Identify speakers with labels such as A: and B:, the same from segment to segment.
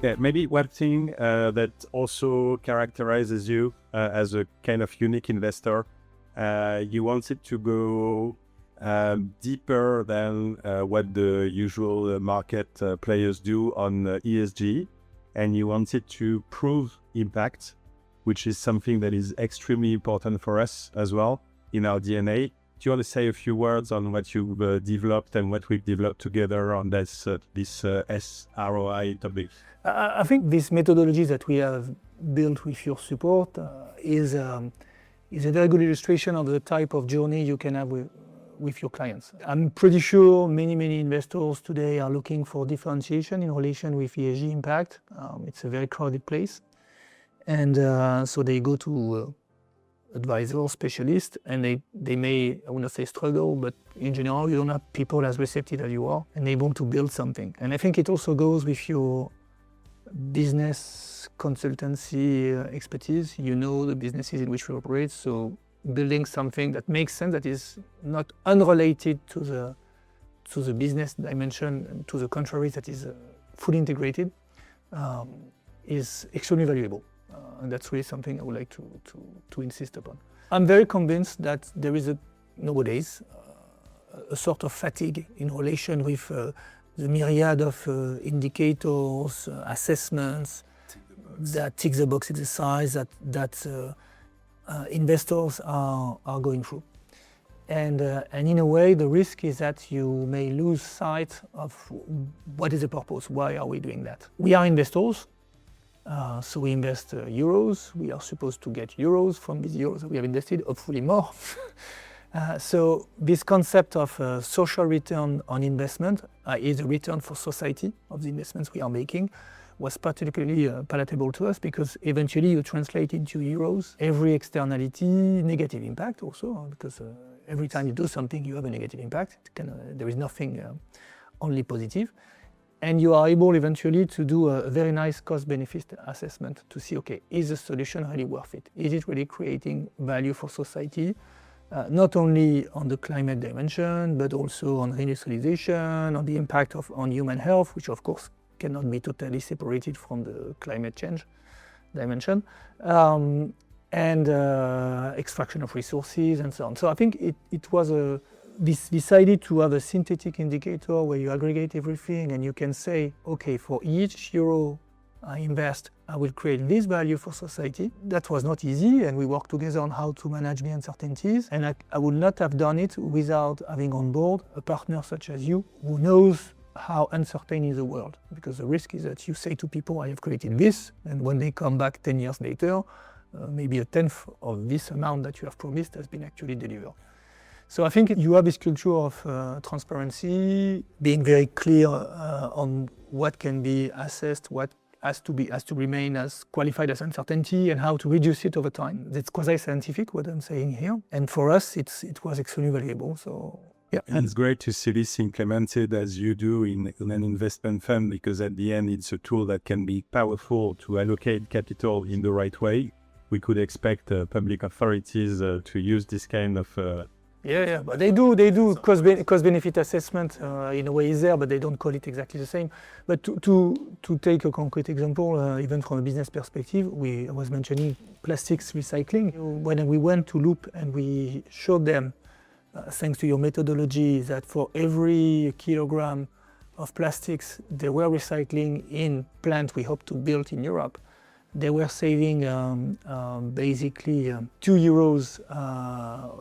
A: Yeah, maybe one thing that also characterizes you as a kind of unique investor, you wanted to go deeper than what the usual market players do on ESG, and you wanted to prove impact, which is something that is extremely important for us as well in our DNA. Do you want to say a few words on what you've developed and what we've developed together on this SROI topic?
B: I think this methodology that we have built with your support is a very good illustration of the type of journey you can have with your clients. I'm pretty sure many investors today are looking for differentiation in relation with ESG impact. It's a very crowded place. And so they go to advisor, specialist, and they may, I would not say struggle, but in general, you don't have people as receptive as you are, and they want to build something. And I think it also goes with your business consultancy expertise. You know the businesses in which we operate, so building something that makes sense, that is not unrelated to the business dimension, and to the contrary, that is fully integrated, is extremely valuable. And that's really something I would like to insist upon. I'm very convinced that there is nowadays a sort of fatigue in relation with the myriad of indicators, assessments that tick the box exercise that investors are going through. And in a way, the risk is that you may lose sight of what is the purpose, why are we doing that? We are investors. So we invest euros. We are supposed to get euros from these euros that we have invested, hopefully more. So this concept of social return on investment is a return for society of the investments we are making, was particularly palatable to us, because eventually you translate into euros every externality, negative impact also, because every time you do something you have a negative impact. There is nothing only positive. And you are able eventually to do a very nice cost-benefit assessment to see, okay, is the solution really worth it? Is it really creating value for society? Not only on the climate dimension, but also on reindustrialization, on the impact on human health, which of course cannot be totally separated from the climate change dimension, and extraction of resources and so on. So I think it was decided to have a synthetic indicator where you aggregate everything and you can say, okay, for each euro I invest, I will create this value for society. That was not easy, and we worked together on how to manage the uncertainties. And I would not have done it without having on board a partner such as you, who knows how uncertain is the world. Because the risk is that you say to people, I have created this, and when they come back 10 years later, maybe a tenth of this amount that you have promised has been actually delivered. So I think you have this culture of transparency, being very clear on what can be assessed, what has to remain as qualified as uncertainty, and how to reduce it over time. It's quasi-scientific what I'm saying here, and for us it was extremely valuable. So yeah,
A: and it's great to see this implemented as you do in an investment fund, because at the end it's a tool that can be powerful to allocate capital in the right way. We could expect public authorities to use this kind of
B: Yeah, but they do cost-benefit assessment in a way is there, but they don't call it exactly the same. But to take a concrete example, even from a business perspective, I was mentioning plastics recycling. When we went to Loop and we showed them, thanks to your methodology, that for every kilogram of plastics they were recycling in plant we hope to build in Europe, they were saving basically 2 euros,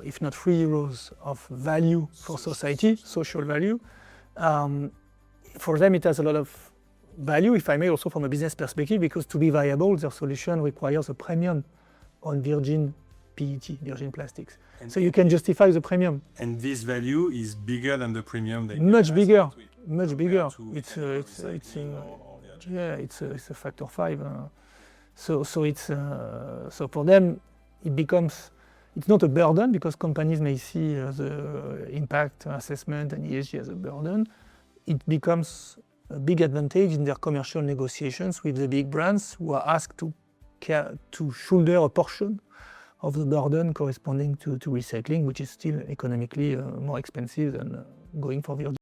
B: if not 3 euros of value for society, social value. For them it has a lot of value, if I may, also from a business perspective, because to be viable, their solution requires a premium on virgin PET, virgin plastics. And so you can justify the premium.
A: And this value is bigger than the premium they
B: much bigger. It's a factor 5. So for them, it's not a burden, because companies may see the impact assessment and ESG as a burden. It becomes a big advantage in their commercial negotiations with the big brands, who are asked to shoulder a portion of the burden corresponding to recycling, which is still economically more expensive than going for virgin.